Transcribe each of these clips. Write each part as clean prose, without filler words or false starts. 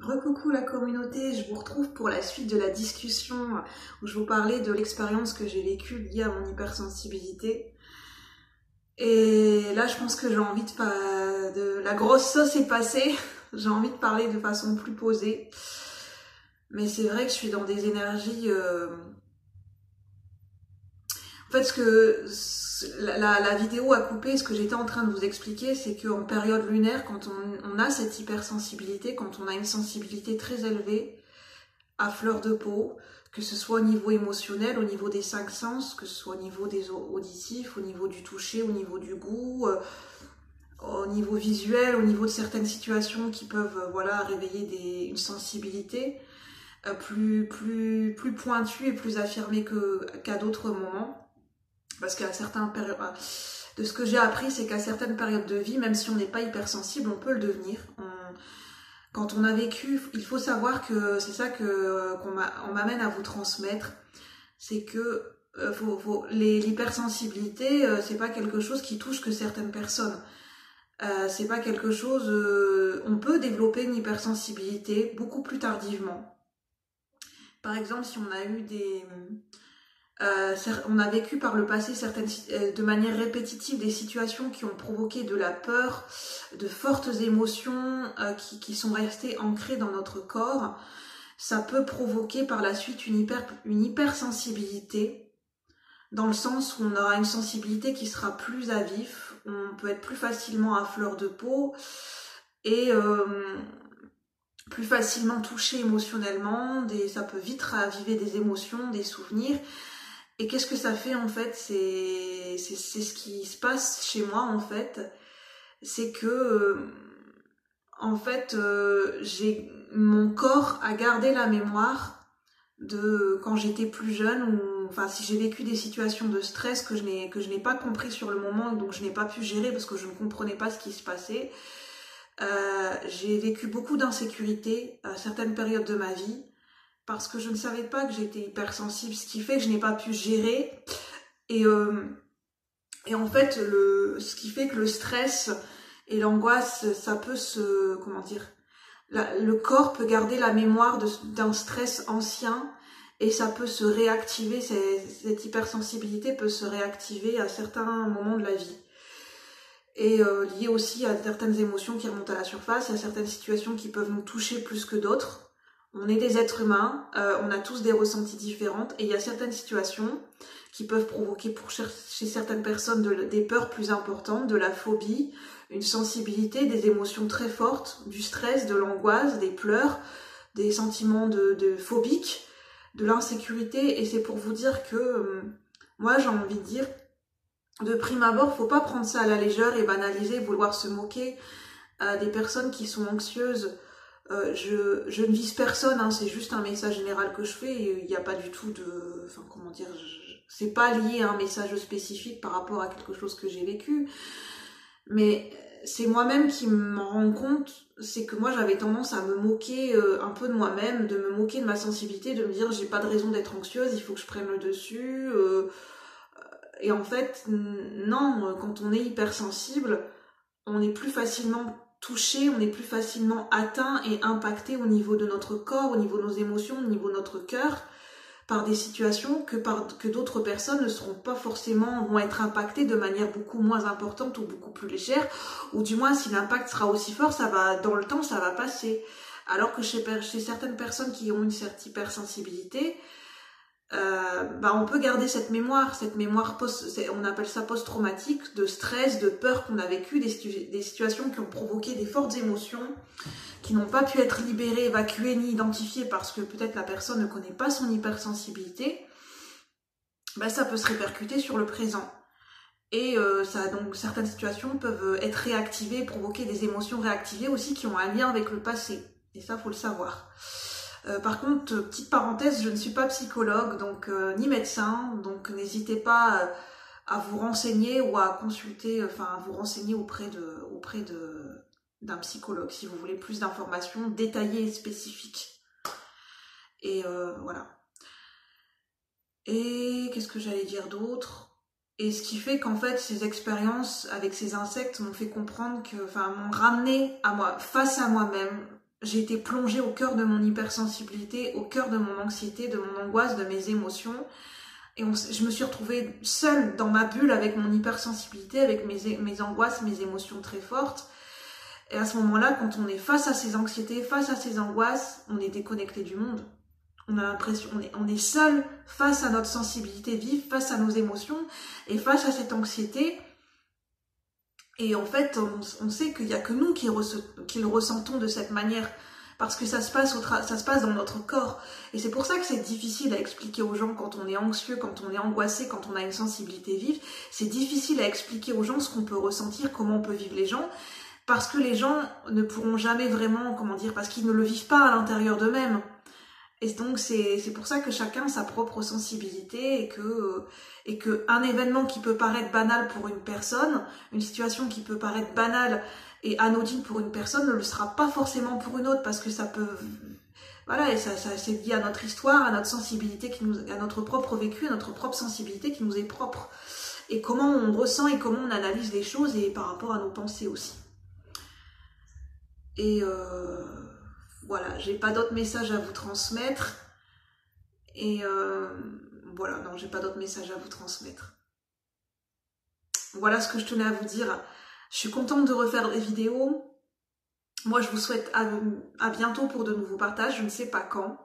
Recoucou la communauté, je vous retrouve pour la suite de la discussion où je vous parlais de l'expérience que j'ai vécue liée à mon hypersensibilité. Et là, je pense que j'ai envie de la grosse sauce est passée. J'ai envie de parler de façon plus posée. Mais c'est vrai que je suis dans des énergies... En fait, la vidéo a coupé, ce que j'étais en train de vous expliquer, c'est qu'en période lunaire, quand on a cette hypersensibilité, quand on a une sensibilité très élevée, à fleur de peau, que ce soit au niveau émotionnel, au niveau des 5 sens, que ce soit au niveau des auditifs, au niveau du toucher, au niveau du goût, au niveau visuel, au niveau de certaines situations qui peuvent voilà, réveiller une sensibilité plus pointue et plus affirmée qu'à d'autres moments. Parce qu'à certaines périodes, de ce que j'ai appris, c'est qu'à certaines périodes de vie, même si on n'est pas hypersensible, on peut le devenir. Quand on a vécu, il faut savoir que c'est ça qu'on m'amène à vous transmettre, c'est que l'hypersensibilité, c'est pas quelque chose qui touche que certaines personnes. C'est pas quelque chose. On peut développer une hypersensibilité beaucoup plus tardivement. Par exemple, si on a eu on a vécu par le passé de manière répétitive des situations qui ont provoqué de la peur, de fortes émotions qui sont restées ancrées dans notre corps. Ça peut provoquer par la suite une hypersensibilité, dans le sens où on aura une sensibilité qui sera plus à vif, on peut être plus facilement à fleur de peau et plus facilement touché émotionnellement, ça peut vite raviver des émotions, des souvenirs. Et qu'est-ce que ça fait en fait? C'est ce qui se passe chez moi en fait. C'est que en fait mon corps a gardé la mémoire de quand j'étais plus jeune, ou enfin si j'ai vécu des situations de stress que je n'ai pas compris sur le moment et donc je n'ai pas pu gérer parce que je ne comprenais pas ce qui se passait. J'ai vécu beaucoup d'insécurité à certaines périodes de ma vie, parce que je ne savais pas que j'étais hypersensible, ce qui fait que je n'ai pas pu gérer. Et en fait, ce qui fait que le stress et l'angoisse, ça peut comment dire, le corps peut garder la mémoire d'un stress ancien et ça peut se réactiver, cette hypersensibilité peut se réactiver à certains moments de la vie. Et lié aussi à certaines émotions qui remontent à la surface, à certaines situations qui peuvent nous toucher plus que d'autres. On est des êtres humains, on a tous des ressentis différents et il y a certaines situations qui peuvent provoquer chez certaines personnes des peurs plus importantes, de la phobie, une sensibilité, des émotions très fortes, du stress, de l'angoisse, des pleurs, des sentiments de phobiques, de l'insécurité. Et c'est pour vous dire que moi j'ai envie de dire, de prime abord, faut pas prendre ça à la légère et banaliser, vouloir se moquer des personnes qui sont anxieuses. Je ne vise personne, hein, c'est juste un message général que je fais, il n'y a pas du tout de... Enfin, comment dire, c'est pas lié à un message spécifique par rapport à quelque chose que j'ai vécu, mais c'est moi-même qui m'en rends compte, c'est que moi j'avais tendance à me moquer un peu de moi-même, de me moquer de ma sensibilité, de me dire j'ai pas de raison d'être anxieuse, il faut que je prenne le dessus, et en fait, non, quand on est hypersensible, on est plus facilement touché, on est plus facilement atteint et impacté au niveau de notre corps, au niveau de nos émotions, au niveau de notre cœur, par des situations que d'autres personnes ne seront pas forcément, vont être impactées de manière beaucoup moins importante ou beaucoup plus légère, ou du moins si l'impact sera aussi fort, dans le temps, ça va passer. Alors que chez certaines personnes qui ont une certaine hypersensibilité, on peut garder cette mémoire on appelle ça post-traumatique, de stress, de peur qu'on a vécu, des situations qui ont provoqué des fortes émotions, qui n'ont pas pu être libérées, évacuées ni identifiées parce que peut-être la personne ne connaît pas son hypersensibilité. Ça peut se répercuter sur le présent. Et donc certaines situations peuvent être réactivées, provoquer des émotions réactivées aussi qui ont un lien avec le passé. Et ça, faut le savoir. Par contre, petite parenthèse, je ne suis pas psychologue, donc ni médecin, donc n'hésitez pas à vous renseigner ou à consulter, à vous renseigner auprès d'un psychologue si vous voulez plus d'informations détaillées et spécifiques. Et voilà. Et qu'est-ce que j'allais dire d'autre? Et ce qui fait qu'en fait, ces expériences avec ces insectes m'ont fait comprendre m'ont ramené à moi, face à moi-même. j'ai été plongée au cœur de mon hypersensibilité, au cœur de mon anxiété, de mon angoisse, de mes émotions. Et je me suis retrouvée seule dans ma bulle avec mon hypersensibilité, avec mes angoisses, mes émotions très fortes. Et à ce moment-là, quand on est face à ces anxiétés, face à ces angoisses, on est déconnecté du monde. On a l'impression, on est seul face à notre sensibilité vive, face à nos émotions et face à cette anxiété. Et en fait, on sait qu'il n'y a que nous qui le ressentons de cette manière. Parce que ça se passe dans notre corps. Et c'est pour ça que c'est difficile à expliquer aux gens quand on est anxieux, quand on est angoissé, quand on a une sensibilité vive. C'est difficile à expliquer aux gens ce qu'on peut ressentir, comment on peut vivre les gens. Parce que les gens ne pourront jamais vraiment, comment dire, parce qu'ils ne le vivent pas à l'intérieur d'eux-mêmes. Et donc c'est pour ça que chacun a sa propre sensibilité et que un événement qui peut paraître banal pour une personne, une situation qui peut paraître banale et anodine pour une personne ne le sera pas forcément pour une autre parce que ça peut, voilà, et ça c'est lié à notre histoire, à notre sensibilité à notre propre vécu, à notre propre sensibilité qui nous est propre et comment on ressent et comment on analyse les choses et par rapport à nos pensées aussi. Et voilà, j'ai pas d'autres messages à vous transmettre. Et voilà, non, j'ai pas d'autres messages à vous transmettre. Voilà ce que je tenais à vous dire. Je suis contente de refaire des vidéos. Moi, je vous souhaite à bientôt pour de nouveaux partages. Je ne sais pas quand.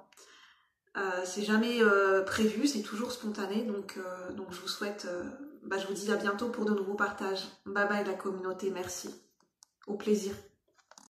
C'est jamais prévu, c'est toujours spontané. Donc je vous souhaite, je vous dis à bientôt pour de nouveaux partages. Bye bye la communauté, merci. Au plaisir.